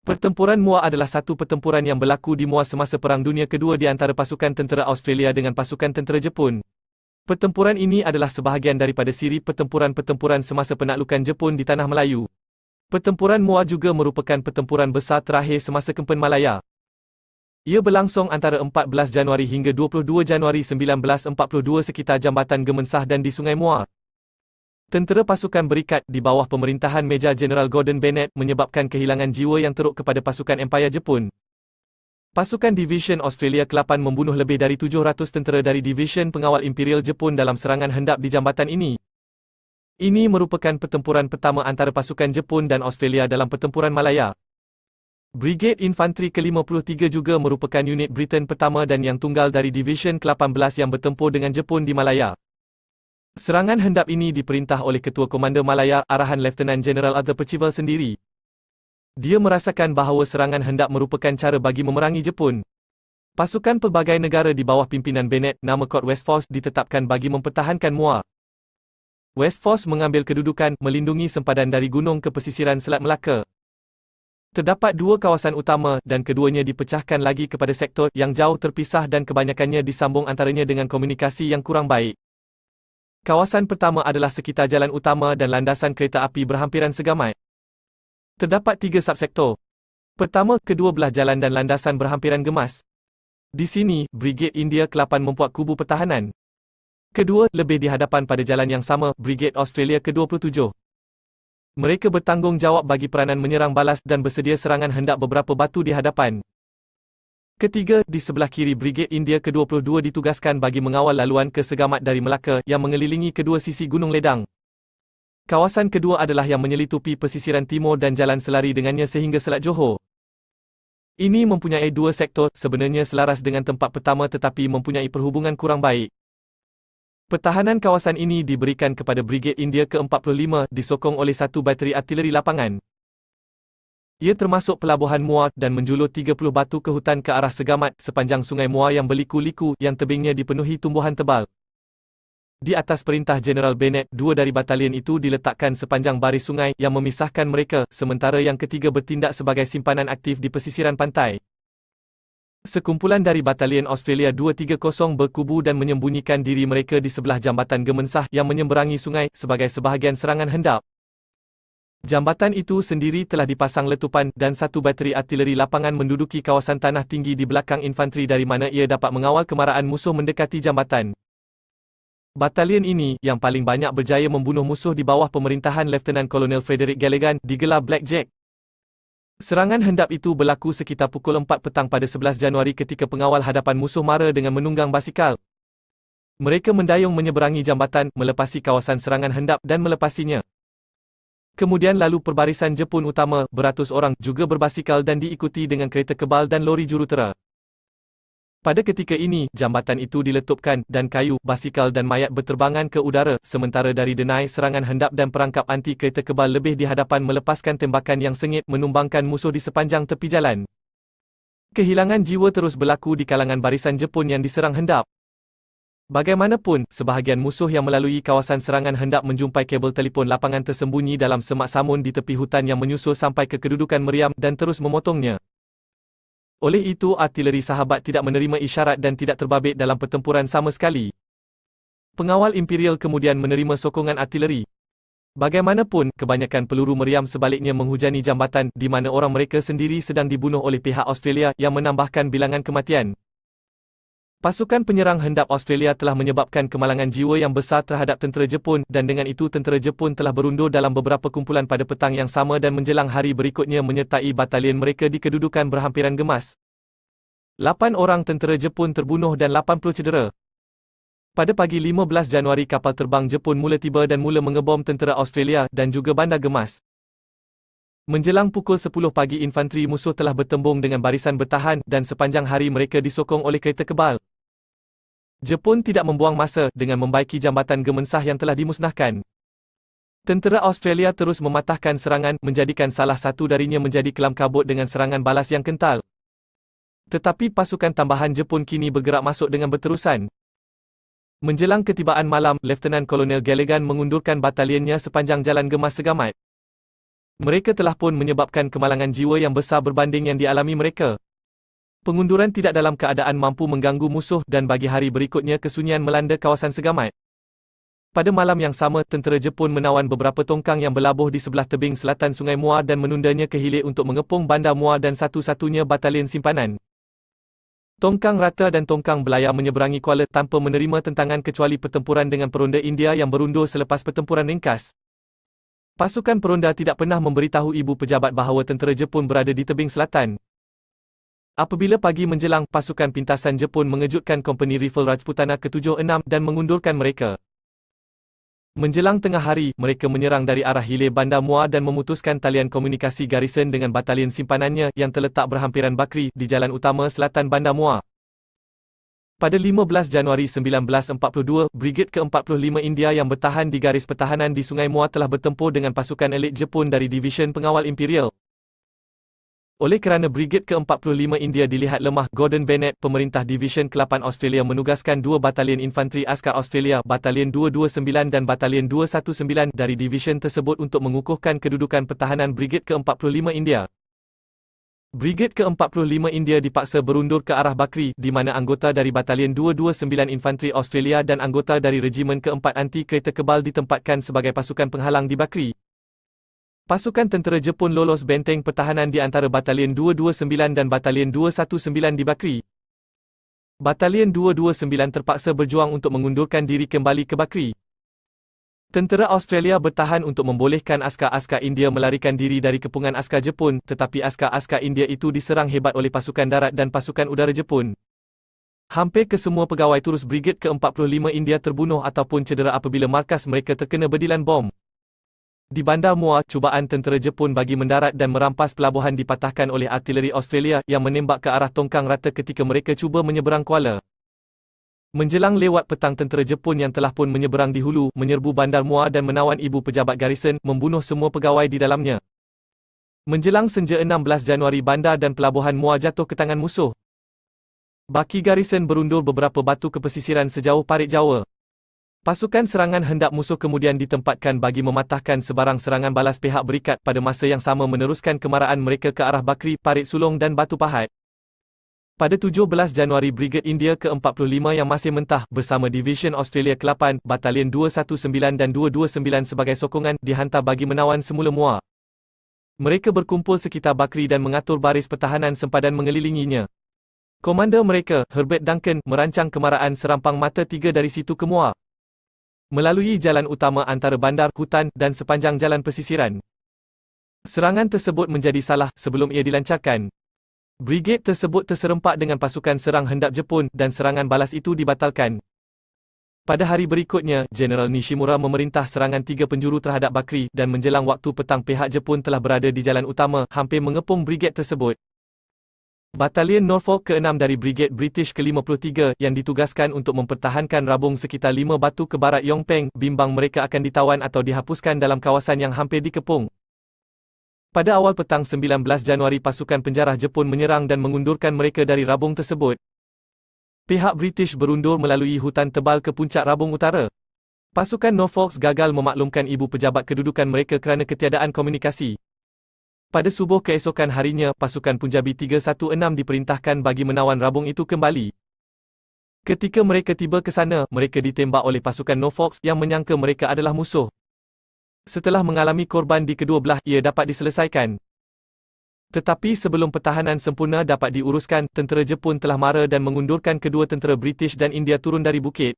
Pertempuran Muar adalah satu pertempuran yang berlaku di Muar semasa Perang Dunia Kedua di antara pasukan tentera Australia dengan pasukan tentera Jepun. Pertempuran ini adalah sebahagian daripada siri pertempuran-pertempuran semasa penaklukan Jepun di Tanah Melayu. Pertempuran Muar juga merupakan pertempuran besar terakhir semasa Kempen Malaya. Ia berlangsung antara 14 Januari hingga 22 Januari 1942 sekitar Jambatan Gemensah dan di Sungai Muar. Tentera pasukan berikat di bawah pemerintahan Meja Jeneral Gordon Bennett menyebabkan kehilangan jiwa yang teruk kepada pasukan Empayar Jepun. Pasukan Division Australia ke-8 membunuh lebih dari 700 tentera dari Division Pengawal Imperial Jepun dalam serangan hendap di jambatan ini. Ini merupakan pertempuran pertama antara pasukan Jepun dan Australia dalam pertempuran Malaya. Brigade Infanteri ke-53 juga merupakan unit Britain pertama dan yang tunggal dari Division ke-18 yang bertempur dengan Jepun di Malaya. Serangan hendap ini diperintah oleh Ketua Komander Malaya, arahan Lieutenant General Arthur Percival sendiri. Dia merasakan bahawa serangan hendap merupakan cara bagi memerangi Jepun. Pasukan pelbagai negara di bawah pimpinan Bennett, nama Kod West Force ditetapkan bagi mempertahankan Muar. West Force mengambil kedudukan, melindungi sempadan dari gunung ke pesisiran Selat Melaka. Terdapat dua kawasan utama dan keduanya dipecahkan lagi kepada sektor yang jauh terpisah dan kebanyakannya disambung antaranya dengan komunikasi yang kurang baik. Kawasan pertama adalah sekitar jalan utama dan landasan kereta api berhampiran segamat. Terdapat tiga subsektor. Pertama, kedua belah jalan dan landasan berhampiran gemas. Di sini, Brigade India ke-8 membuat kubu pertahanan. Kedua, lebih di hadapan pada jalan yang sama, Brigade Australia ke-27. Mereka bertanggungjawab bagi peranan menyerang balas dan bersedia serangan hendak beberapa batu di hadapan. Ketiga, di sebelah kiri Brigade India ke-22 ditugaskan bagi mengawal laluan ke Segamat dari Melaka yang mengelilingi kedua sisi Gunung Ledang. Kawasan kedua adalah yang menyelitupi pesisiran timur dan jalan selari dengannya sehingga Selat Johor. Ini mempunyai dua sektor, sebenarnya selaras dengan tempat pertama tetapi mempunyai perhubungan kurang baik. Pertahanan kawasan ini diberikan kepada Brigade India ke-45 disokong oleh satu bateri artileri lapangan. Ia termasuk pelabuhan Muar dan menjulur 30 batu ke hutan ke arah Segamat sepanjang Sungai Muar yang berliku-liku yang tebingnya dipenuhi tumbuhan tebal. Di atas perintah Jeneral Bennett, dua dari batalion itu diletakkan sepanjang baris sungai yang memisahkan mereka, sementara yang ketiga bertindak sebagai simpanan aktif di pesisiran pantai. Sekumpulan dari Batalion Australia 230 berkubu dan menyembunyikan diri mereka di sebelah Jambatan Gemensah yang menyeberangi sungai sebagai sebahagian serangan hendap. Jambatan itu sendiri telah dipasang letupan dan satu bateri artileri lapangan menduduki kawasan tanah tinggi di belakang infanteri dari mana ia dapat mengawal kemarahan musuh mendekati jambatan. Batalion ini, yang paling banyak berjaya membunuh musuh di bawah pemerintahan Lieutenant Colonel Frederick Galligan, digelar Black Jack. Serangan hendap itu berlaku sekitar pukul 4 petang pada 11 Januari ketika pengawal hadapan musuh mara dengan menunggang basikal. Mereka mendayung menyeberangi jambatan, melepasi kawasan serangan hendap dan melepasinya. Kemudian lalu perbarisan Jepun utama, beratus orang, juga berbasikal dan diikuti dengan kereta kebal dan lori jurutera. Pada ketika ini, jambatan itu diletupkan, dan kayu, basikal dan mayat berterbangan ke udara, sementara dari denai serangan hendap dan perangkap anti kereta kebal lebih di hadapan melepaskan tembakan yang sengit menumbangkan musuh di sepanjang tepi jalan. Kehilangan jiwa terus berlaku di kalangan barisan Jepun yang diserang hendap. Bagaimanapun, sebahagian musuh yang melalui kawasan serangan hendak menjumpai kabel telefon lapangan tersembunyi dalam semak samun di tepi hutan yang menyusul sampai ke kedudukan meriam dan terus memotongnya. Oleh itu, artileri sahabat tidak menerima isyarat dan tidak terbabit dalam pertempuran sama sekali. Pengawal Imperial kemudian menerima sokongan artileri. Bagaimanapun, kebanyakan peluru meriam sebaliknya menghujani jambatan, di mana orang mereka sendiri sedang dibunuh oleh pihak Australia yang menambahkan bilangan kematian. Pasukan penyerang hendap Australia telah menyebabkan kemalangan jiwa yang besar terhadap tentera Jepun dan dengan itu tentera Jepun telah berundur dalam beberapa kumpulan pada petang yang sama dan menjelang hari berikutnya menyertai batalion mereka di kedudukan berhampiran gemas. 8 orang tentera Jepun terbunuh dan 80 cedera. Pada pagi 15 Januari kapal terbang Jepun mula tiba dan mula mengebom tentera Australia dan juga bandar gemas. Menjelang pukul 10 pagi infanteri musuh telah bertembung dengan barisan bertahan dan sepanjang hari mereka disokong oleh kereta kebal. Jepun tidak membuang masa dengan membaiki jambatan Gemensah yang telah dimusnahkan. Tentera Australia terus mematahkan serangan, menjadikan salah satu darinya menjadi kelam kabut dengan serangan balas yang kental. Tetapi pasukan tambahan Jepun kini bergerak masuk dengan berterusan. Menjelang ketibaan malam, Lieutenant Colonel Galligan mengundurkan batalionnya sepanjang jalan Gemas Segamat. Mereka telah pun menyebabkan kemalangan jiwa yang besar berbanding yang dialami mereka. Pengunduran tidak dalam keadaan mampu mengganggu musuh dan bagi hari berikutnya kesunyian melanda kawasan segamat. Pada malam yang sama, tentera Jepun menawan beberapa tongkang yang berlabuh di sebelah tebing selatan Sungai Muar dan menundanya ke hilir untuk mengepung Bandar Muar dan satu-satunya batalion simpanan. Tongkang Rata dan Tongkang Belayar menyeberangi Kuala tanpa menerima tentangan kecuali pertempuran dengan peronda India yang berundur selepas pertempuran ringkas. Pasukan peronda tidak pernah memberitahu ibu pejabat bahawa tentera Jepun berada di tebing selatan. Apabila pagi menjelang, pasukan pintasan Jepun mengejutkan Kompeni Rifle Rajputana ke-76 dan mengundurkan mereka. Menjelang tengah hari, mereka menyerang dari arah hilir Bandar Muar dan memutuskan talian komunikasi garison dengan batalion simpanannya yang terletak berhampiran Bakri di jalan utama selatan Bandar Muar. Pada 15 Januari 1942, Brigade ke-45 India yang bertahan di garis pertahanan di Sungai Muar telah bertempur dengan pasukan elit Jepun dari Division Pengawal Imperial. Oleh kerana Brigade ke-45 India dilihat lemah, Gordon Bennett, pemerintah Division ke-8 Australia menugaskan dua batalion infanteri askar Australia, Batalion 229 dan Batalion 219 dari division tersebut untuk mengukuhkan kedudukan pertahanan Brigade ke-45 India. Brigade ke-45 India dipaksa berundur ke arah Bakri, di mana anggota dari Batalion 229 Infanteri Australia dan anggota dari Regimen ke-4 Anti-Kereta Kebal ditempatkan sebagai pasukan penghalang di Bakri. Pasukan tentera Jepun lolos benteng pertahanan di antara Batalion 229 dan Batalion 219 di Bakri. Batalion 229 terpaksa berjuang untuk mengundurkan diri kembali ke Bakri. Tentera Australia bertahan untuk membolehkan askar-askar India melarikan diri dari kepungan askar Jepun, tetapi askar-askar India itu diserang hebat oleh pasukan darat dan pasukan udara Jepun. Hampir kesemua pegawai turus Brigade ke-45 India terbunuh ataupun cedera apabila markas mereka terkena bedilan bom. Di Bandar Muar, cubaan tentera Jepun bagi mendarat dan merampas pelabuhan dipatahkan oleh artileri Australia yang menembak ke arah Tongkang Rata ketika mereka cuba menyeberang Kuala. Menjelang lewat petang, tentera Jepun yang telah pun menyeberang di hulu, menyerbu Bandar Muar dan menawan ibu pejabat garison, membunuh semua pegawai di dalamnya. Menjelang senja 16 Januari, bandar dan pelabuhan Muar jatuh ke tangan musuh. Baki garison berundur beberapa batu ke pesisiran sejauh Parit Jawa. Pasukan serangan hendak musuh kemudian ditempatkan bagi mematahkan sebarang serangan balas pihak berikat, pada masa yang sama meneruskan kemarahan mereka ke arah Bakri, Parit Sulong dan Batu Pahat. Pada 17 Januari, Brigade India ke-45 yang masih mentah, bersama Division Australia ke-8, Batalion 219 dan 229 sebagai sokongan, dihantar bagi menawan semula Muar. Mereka berkumpul sekitar Bakri dan mengatur baris pertahanan sempadan mengelilinginya. Komander mereka, Herbert Duncan, merancang kemarahan serampang mata 3 dari situ ke Muar, melalui jalan utama antara bandar, hutan, dan sepanjang jalan pesisiran. Serangan tersebut menjadi salah sebelum ia dilancarkan. Brigade tersebut terserempak dengan pasukan serang hendap Jepun dan serangan balas itu dibatalkan. Pada hari berikutnya, Jeneral Nishimura memerintah serangan 3 penjuru terhadap Bakri dan menjelang waktu petang pihak Jepun telah berada di jalan utama, hampir mengepung brigade tersebut. Batalion Norfolk ke-6 dari Brigade British ke-53 yang ditugaskan untuk mempertahankan rabung sekitar 5 batu ke barat Yongpeng, bimbang mereka akan ditawan atau dihapuskan dalam kawasan yang hampir dikepung. Pada awal petang 19 Januari, pasukan penjarah Jepun menyerang dan mengundurkan mereka dari rabung tersebut. Pihak British berundur melalui hutan tebal ke puncak rabung utara. Pasukan Norfolk gagal memaklumkan ibu pejabat kedudukan mereka kerana ketiadaan komunikasi. Pada subuh keesokan harinya, pasukan Punjabi 316 diperintahkan bagi menawan rabung itu kembali. Ketika mereka tiba ke sana, mereka ditembak oleh pasukan Norfolk yang menyangka mereka adalah musuh. Setelah mengalami korban di kedua belah, ia dapat diselesaikan. Tetapi sebelum pertahanan sempurna dapat diuruskan, tentera Jepun telah mara dan mengundurkan kedua tentera British dan India turun dari bukit.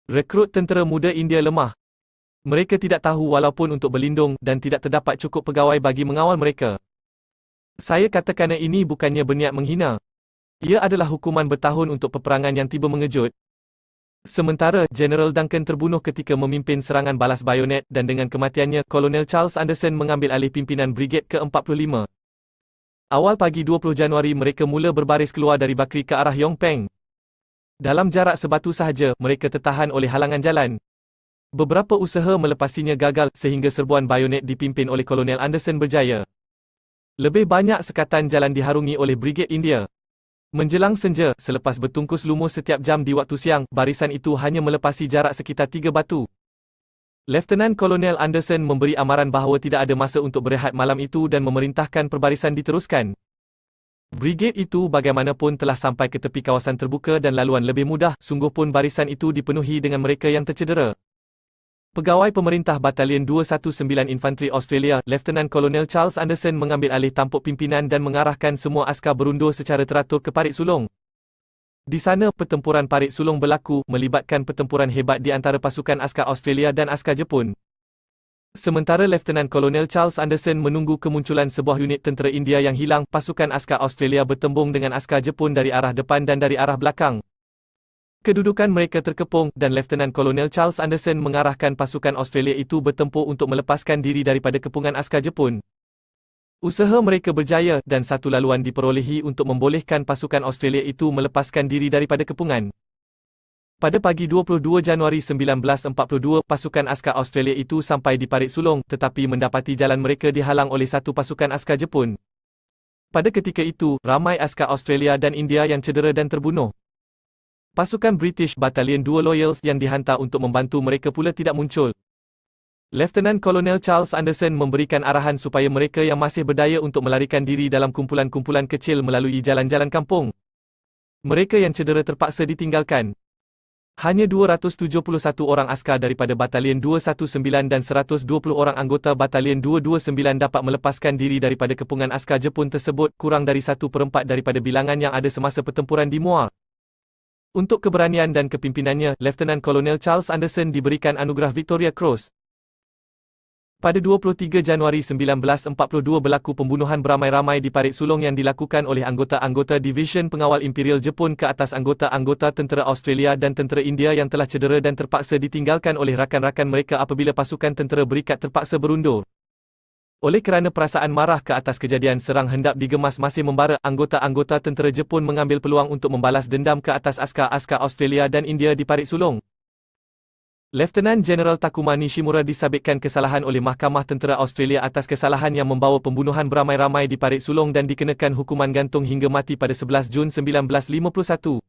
Rekrut tentera muda India lemah. Mereka tidak tahu walaupun untuk berlindung dan tidak terdapat cukup pegawai bagi mengawal mereka. Saya katakan ini bukannya berniat menghina. Ia adalah hukuman bertahun untuk peperangan yang tiba mengejut. Sementara, Jeneral Duncan terbunuh ketika memimpin serangan balas bayonet dan dengan kematiannya, Kolonel Charles Anderson mengambil alih pimpinan Brigade ke-45. Awal pagi 20 Januari mereka mula berbaris keluar dari Bakri ke arah Yongpeng. Dalam jarak sebatu sahaja, mereka tertahan oleh halangan jalan. Beberapa usaha melepasinya gagal sehingga serbuan bayonet dipimpin oleh Kolonel Anderson berjaya. Lebih banyak sekatan jalan diharungi oleh Brigade India. Menjelang senja, selepas bertungkus lumus setiap jam di waktu siang, barisan itu hanya melepasi jarak sekitar 3 batu. Lieutenant Kolonel Anderson memberi amaran bahawa tidak ada masa untuk berehat malam itu dan memerintahkan perbarisan diteruskan. Brigade itu bagaimanapun telah sampai ke tepi kawasan terbuka dan laluan lebih mudah, sungguh pun barisan itu dipenuhi dengan mereka yang tercedera. Pegawai Pemerintah Batalion 219 Infanteri Australia, Lieutenant Kolonel Charles Anderson mengambil alih tampuk pimpinan dan mengarahkan semua askar berundur secara teratur ke Parit Sulong. Di sana, pertempuran Parit Sulong berlaku, melibatkan pertempuran hebat di antara pasukan askar Australia dan askar Jepun. Sementara Lieutenant Kolonel Charles Anderson menunggu kemunculan sebuah unit tentera India yang hilang, pasukan askar Australia bertembung dengan askar Jepun dari arah depan dan dari arah belakang. Kedudukan mereka terkepung, dan Lieutenant Kolonel Charles Anderson mengarahkan pasukan Australia itu bertempur untuk melepaskan diri daripada kepungan askar Jepun. Usaha mereka berjaya, dan satu laluan diperolehi untuk membolehkan pasukan Australia itu melepaskan diri daripada kepungan. Pada pagi 22 Januari 1942, pasukan askar Australia itu sampai di Parit Sulong, tetapi mendapati jalan mereka dihalang oleh satu pasukan askar Jepun. Pada ketika itu, ramai askar Australia dan India yang cedera dan terbunuh. Pasukan British Batalion 2 Loyals yang dihantar untuk membantu mereka pula tidak muncul. Lieutenant Kolonel Charles Anderson memberikan arahan supaya mereka yang masih berdaya untuk melarikan diri dalam kumpulan-kumpulan kecil melalui jalan-jalan kampung. Mereka yang cedera terpaksa ditinggalkan. Hanya 271 orang askar daripada Batalion 219 dan 120 orang anggota Batalion 229 dapat melepaskan diri daripada kepungan askar Jepun tersebut, kurang dari 1/4 daripada bilangan yang ada semasa pertempuran di Muar. Untuk keberanian dan kepimpinannya, Lieutenant Kolonel Charles Anderson diberikan anugerah Victoria Cross. Pada 23 Januari 1942 berlaku pembunuhan beramai-ramai di Parit Sulong yang dilakukan oleh anggota-anggota Division Pengawal Imperial Jepun ke atas anggota-anggota tentera Australia dan tentera India yang telah cedera dan terpaksa ditinggalkan oleh rakan-rakan mereka apabila pasukan tentera berikat terpaksa berundur. Oleh kerana perasaan marah ke atas kejadian serang hendap digemas masih membara, anggota-anggota tentera Jepun mengambil peluang untuk membalas dendam ke atas askar-askar Australia dan India di Parit Sulong. Lieutenant General Takuma Nishimura disabitkan kesalahan oleh Mahkamah Tentera Australia atas kesalahan yang membawa pembunuhan beramai-ramai di Parit Sulong dan dikenakan hukuman gantung hingga mati pada 11 Jun 1951.